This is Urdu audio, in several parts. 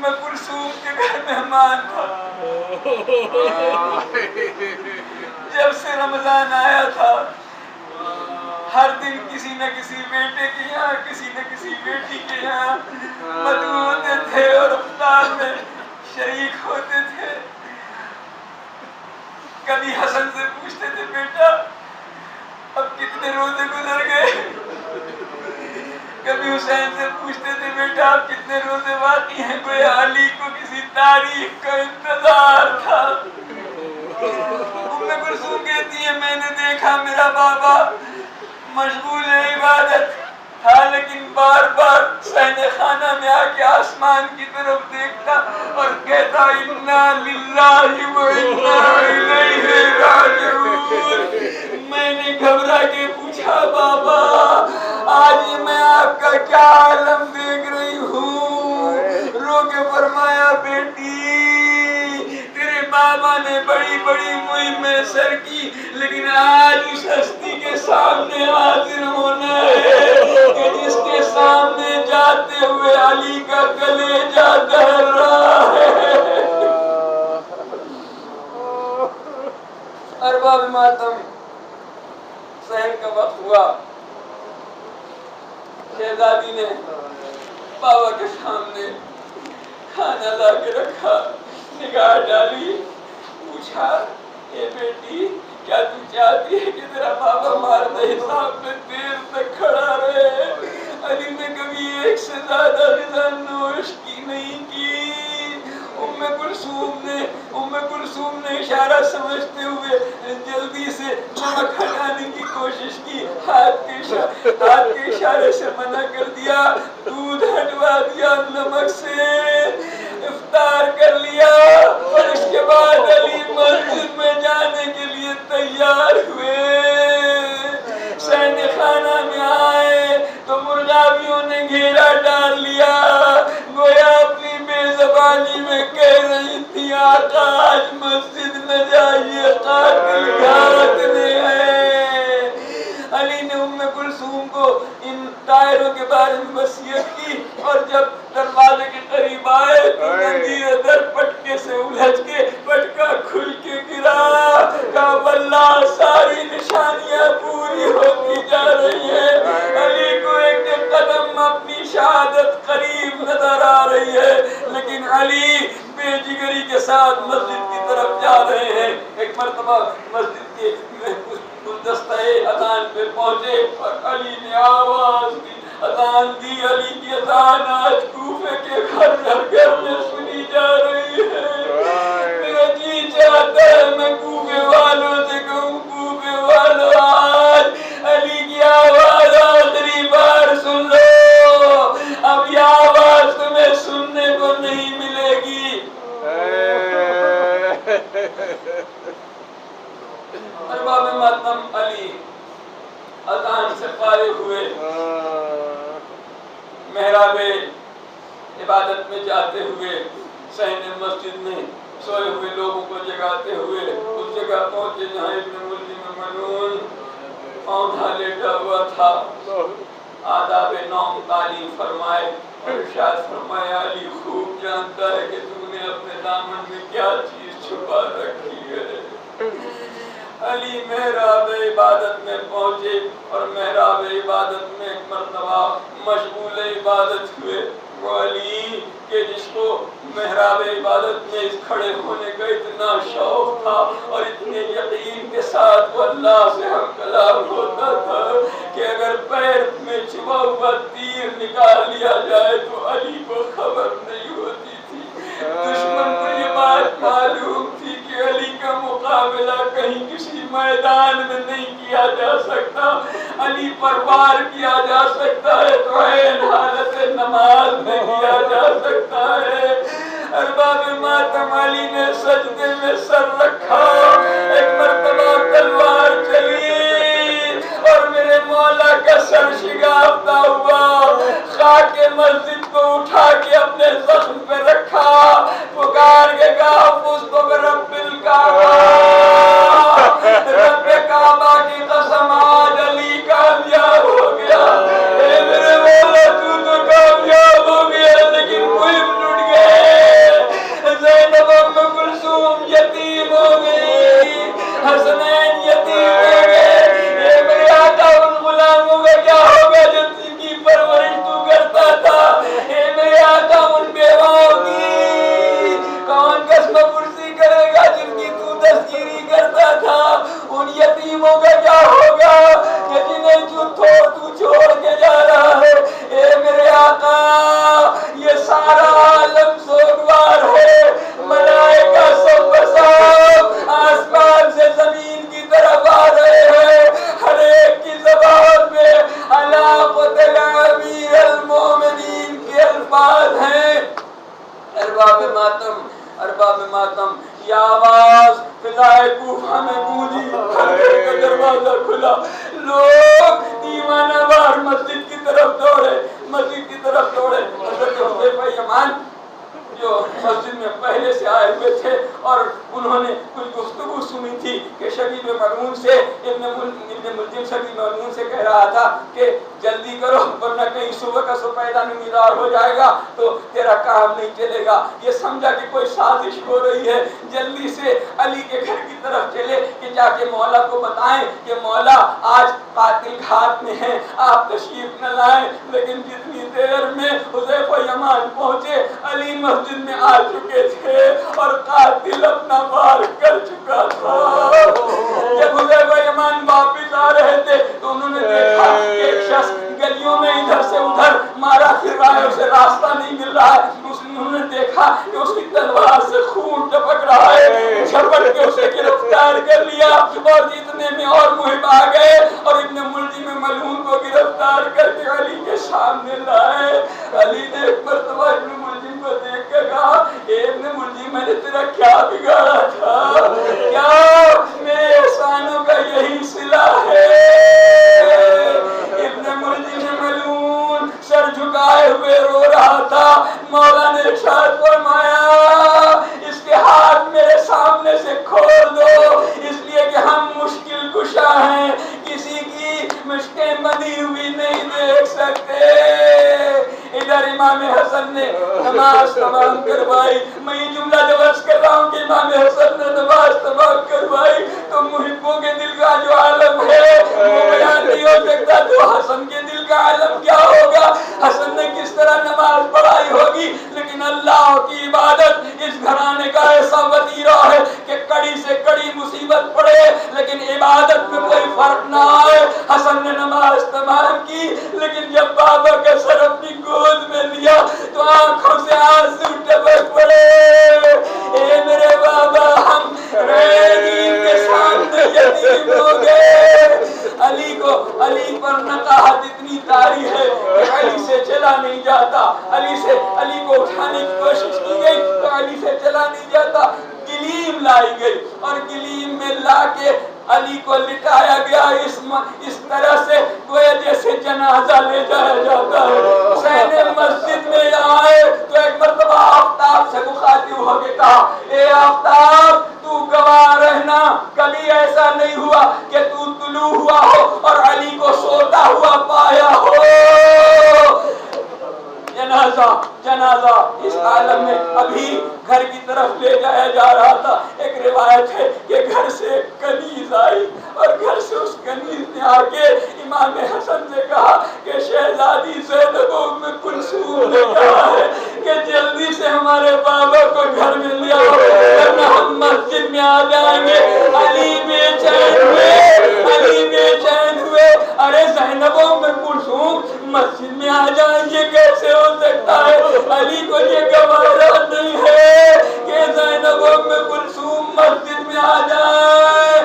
کلثوم کے گھر مہمان تھا. جب سے رمضان آیا تھا ہر دن کسی نہ کسی بیٹے کے یہاں کسی نہ کسی بیٹی کے یہاں مدعو ہوتے تھے اور افطار میں شریک ہوتے تھے. کبھی حسن سے پوچھتے تھے بیٹا اب کتنے روزے گزر گئے, کبھی حسین سے پوچھتے تھے بیٹا اب کتنے روزے باقی ہیں. گویا علی کو کسی تاریخ کا انتظار تھا. کلثوم کہتی ہے میں نے دیکھا میرا بابا مشغول عبادت تھا لیکن بار بار صحن خانہ میں آ کے آسمان کی طرف دیکھتا اور کہتا انا للہ و انا الیہ راجعون. میں نے گھبرا کے پوچھا بابا آج میں آپ کا کیا عالم دیکھ رہی ہوں. رو کے فرمایا بیٹی تیرے بابا نے بڑی بڑی مہمیں سر کی لیکن آج اس ہستی کے سامنے حاضر ہونا ہے کہ جس کے سامنے جاتے ہوئے علی کا کلیجہ دہل رہا ہے. ارباب ماتم سحر کا وقت ہوا. شہزادی نے بابا کے سامنے کھانا لا کے رکھا, نگاہ ڈالی, پوچھا اے بیٹی کیا تو چاہتی ہے کہ تیرا بابا مارد حساب میں دیر تک کھڑا رہے. علی نے کبھی ایک سے زیادہ غذا نوش کی نہیں کی. ام کلثوم نے اشارہ سمجھتے ہوئے جلدی سے نمک ہٹانے کی کوشش کی. ہاتھ کے اشارے سے منع کر دیا, دودھ ہٹوا دیا, نمک سے افطار کر لیا اور اس کے بعد علی مسجد میں جانے کے لیے تیار ہوئے. صحن خانہ میں آئے تو مرغابیوں نے گھیرا ڈال لیا. گویا اپنی بے زبانی میں کہہ رہی تھی آقا آج مسجد میں جائیے قاتل گھاتنے ہیں. علی نے ام کلثوم کو ان طائروں کے بارے میں وصیت کی اور جب دروازے کے قریب آئے تو زنجیر در پٹکے سے الجھ کے پٹکا کھل کے گرا. کہا واللہ ساری نشانیاں پوری ہوتی جا رہی ہیں. علی کو ایک قدم اپنی شہادت قریب نظر آ رہی ہے لیکن علی بے جگری کے ساتھ مسجد کی طرف جا رہے ہیں. ایک مرتبہ مسجد کے گلدستہ اذان پہ پہنچے اور علی نے آواز دی, اذان دی. علی کی اذان آج کوفے کے گھر گھر میں سنی جا رہی ہے. میرا جی چاہتا ہے میں کوفے والوں سے کہوں کوفے والوں آج علی کی آواز آخری بار سن لو, اب یہ آواز تمہیں سننے کو نہیں ملے گی. ارباب ماتم علی اذان سے فارغ ہوئے, محراب عبادت میں جاتے ہوئے صحن مسجد میں سوئے ہوئے لوگوں کو جگاتے ہوئے اس جگہ پہنچے جہاں ابن ملجم ملعون اوندھا لیٹا ہوا تھا. آداب نوم تعلیم فرمائے اور ارشاد فرمایا علی خوب جانتا ہے کہ تم نے اپنے دامن میں کیا چیز چھپا رکھی ہے. علی محراب عبادت میں پہنچے اور محراب عبادت میں ایک مرتبہ مشغول عبادت ہوئے. وہ علی کہ جس کو محراب عبادت میں اس کھڑے ہونے کا اتنا شوق تھا اور اتنے یقین کے ساتھ وہ اللہ سے ہم کلام ہوتا تھا کہ اگر پیر میں چھپا ہوا تیر نکال لیا جائے تو علی کو خبر نہیں ہوتی تھی. دشمن کو یہ بات معلوم تھی کہ علی کا مقابلہ کہیں کسی میدان میں نہیں کیا جا سکتا, علی پر وار کیا جا سکتا ہے تو عین حالت نماز میں کیا جا سکتا ہے. ارباب ماتم علی نے سجدے میں سر رکھا, ایک مرتبہ تلوار چلی اور میرے مولا کا سر شگافتہ ہوا. خاک مسجد کو اٹھا کے اپنے زخم پہ رکھا, پکار کے کہا فزت برب الکعبہ, رب کعبہ کی قسم آج علی کامیاب ہو گیا. اے میرے مولا تو کامیاب ہو گیا لیکن مہم ٹوٹ گئے. ارباب ماتم یہ آواز فضائے کوفہ میں گونجی، ہر گھر کا دروازہ کھلا، لوگ دیوانہ وار مسجد کی طرف دوڑے، مسجد کی طرف دوڑے۔ حضرت حذیفہ یمان جو مسجد میں پہلے سے آئے ہوئے تھے اور انہوں نے کچھ گفتگو سنی تھی کہ شبیب ملعون سے ابن ملجم شبیب ملعون سے کہہ رہا تھا کہ جلدی کرو ورنہ کہیں صبح کا سپیدہ نمودار ہو جائے گا تو تیرا کام نہیں چلے گا۔ یہ سمجھا کہ کوئی سازش ہو رہی ہے، جلدی سے علی کے گھر کی طرف چلے کہ جا کے مولا کو بتائیں کہ مولا آج قاتل گھات میں ہیں، آپ تشریف نہ لائیں۔ لیکن جتنی دیر میں حذیفہ یمان پہنچے علی مسجد میں آ چکے تھے اور قاتل اپنا وار کر چکا تھا۔ جب حذیفہ یمان واپس آ رہے تھے تو انہوں نے دیکھا کہ ایک شخص گلیوں میں ادھر سے ادھر مارا پھر رہا ہے، اسے راستہ نہیں مل رہا ہے۔ انہوں نے دیکھا کہ اس کی تلوار سے خون ٹپک رہا ہے، جھپٹ کے اسے گرفتار کر لیا اور اتنے میں اور محب آ گئے اور ابن ملجم ملعون کو گرفتار کر کے علی کے سامنے لائے۔ علی نے ایک مرتبہ ابن ملجم کو دیکھ کر کہا اے ابن ملجم میں نے تیرا کیا بگاڑا تھا؟ کیا میرے احسانوں کا یہی صلہ ہے؟ ابن ملجم ملعون سر جھکائے ہوئے رو رہا تھا۔ مولا نے ارشاد فرمایا اس کے ہاتھ میرے سامنے سے کھول دو، اس لیے کہ ہم مشکل کشا ہیں، کسی کی مشکیں بنی ہوئی نہیں دیکھ سکتے۔ ادھر امام حسن نے نماز تمام کروائی۔ میں یہ جملہ جب عرض کر رہا ہوں کہ امام حسن نے نماز تمام کروائی تو محبوں کے دل کا جو عالم ہے وہ بیان نہیں ہو سکتا۔ تو حسن کے دل کا عالم کیا ہوگا، حسن نے کس طرح نماز پڑھائی ہوگی۔ لیکن اللہ کی عبادت اس گھرانے کا ایسا وتیرہ ہے کہ کڑی سے کڑی مصیبت پڑے لیکن عبادت میں کوئی فرق نہ آئے۔ حسن نے نماز تمام کی لیکن جب بابا کا سر اپنی گود میں لیا تو آنکھوں سے آنسو ٹپک پڑے۔ اے میرے بابا ہم رہگیر کے سامنے یتیم ہو گئے۔ علی پر نقاہت اتنی طاری ہے کہ علی سے چلا نہیں جاتا۔ علی کو اٹھانے کی کوشش کی گئی تو علی سے چلا نہیں جاتا۔ گلیم لائی گئی اور گلیم میں لا کے علی کو لٹایا گیا اس طرح سے گویا جیسے جنازہ لے جایا جاتا ہے۔ حسین مسجد میں آئے تو ایک مرتبہ آفتاب سے مخاطب ہو کے کہا اے آفتاب تو گواہ رہنا کبھی ایسا نہیں ہوا کہ تو طلوع ہوا ہو اور علی کو سوتا ہوا پایا ہو۔ جنازہ اس عالم میں ابھی گھر کی طرف لے جایا جا رہا تھا۔ ایک روایت ہے کہ گھر سے ایک کنیز آئی اور گھر سے اس کنیز نے آ کے امام حسن سے کہا کہ شہزادی زینب ام کلثوم نے کہا ہے کہ جلدی سے ہمارے بابا کو گھر میں لے آؤ ورنہ ہم مسجد میں آ جائیں گے۔ علی بے چین ہوئے ارے زینب ام کلثوم مسجد میں آ جائیں یہ کیسے ہو سکتا ہے؟ علی کو یہ گوارا نہیں ہے کہ زینب ام کلثوم مسجد میں آ جائے۔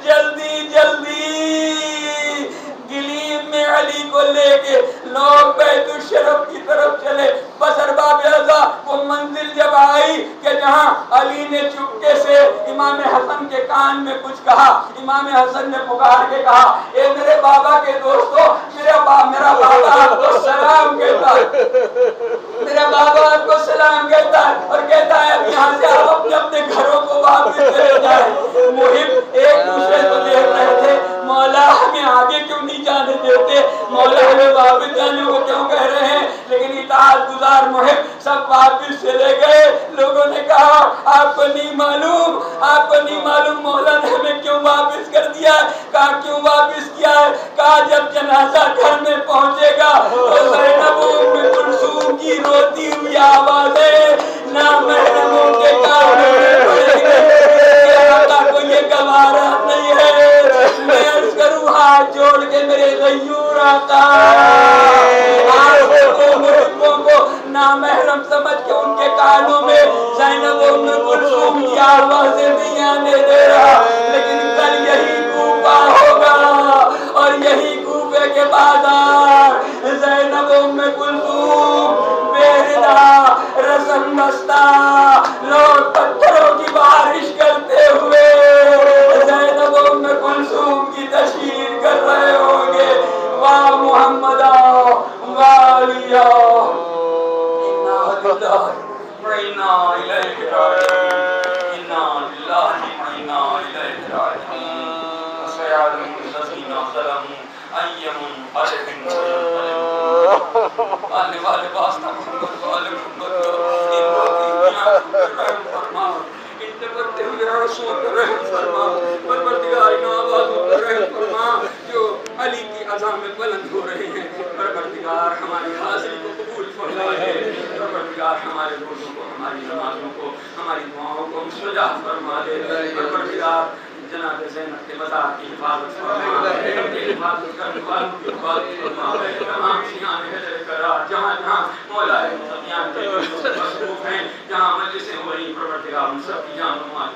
جلدی گلیم میں علی کو لے کے لوگ بیت الشرف کی طرف چلے۔ بس ارباب اعضا وہ منزل جب آئی کہ جہاں علی نے چپکے سے امام حسن کے کان میں کچھ کہا، امام حسن نے پکار کے کہا اے میرے بابا کے دوستو میرا بابا آپ کو سلام کہتا ہے، میرا بابا آپ کو سلام کہتا ہے اور کہتا ہے اب یہاں سے آپ اپنے اپنے گھروں کو واپس چلے جائیں۔ محب ایک دوسرے کو دیکھ رہے تھے مولا ہمیں آگے کیوں نہیں جانے دیتے، مولا ہمیں واپس جانے کو کیوں کہہ رہے ہیں، لیکن اطاعت گزار محب سب واپس چلے گئے۔ لوگوں نے کہا آپ کو نہیں معلوم مولا نے ہمیں کیوں واپس کر دیا ہے؟ کہا کیوں واپس کیا ہے؟ کہا جب جنازہ گھر میں پہنچے گا تو زینب ام کلثوم کی روتی ہوئی آوازیں نامحرموں کے کانوں میں پڑیں گے۔ آقا کو یہ گوارا نہیں ہے۔ میں عرض کروں ہاتھ جوڑ کے میرے غیور آقا آپ کو محبوں کو نامحرم سمجھ کے ان کے کانوں میں زینب ام کلثوم کی آوازیں نہیں آنے دے رہا، لیکن کل یہی کوفہ ہوگا اور یہی کوفے کے بازار زینب ام کلثوم بے ردا رسم دستہ لوگ پتھروں کی بارش کرتے ہوئے زینب ام کلثوم کی تشہیر کر رہے ہوں گے، واہ محمدا واہ علیہ، انا للہ و انا الیہ راجعون، انا للہ و انا الیہ راجعون، سیعلم الذین ظلموا ای منقلب سینقلبون۔ آنے والے واسطہ محمد والے محمد ان روحیاں پر رحم فرما، ان تبتے ہوئے عرصوں پر رحم فرما، پروردگار ان آوازوں پر رحم فرما جو علی کی عزا میں بلند ہو رہے ہیں۔ پروردگار ہماری حاضری کو قبول فرما دے، پروردگار ہمارے روزوں کو، ہماری نمازوں کو، ہماری دعاؤں کو مستجاب فرما دے، پروردگار جناب زینب کے مزار کی حفاظت فرما، ان کی حفاظت کرنے والوں کی حفاظت فرما، تمام سیان حجر قرار جہاں جہاں مولا مصطفیان کے مصروف ہیں، جہاں مجلسیں ہو رہی، پروردگار ان سب کی جان و مال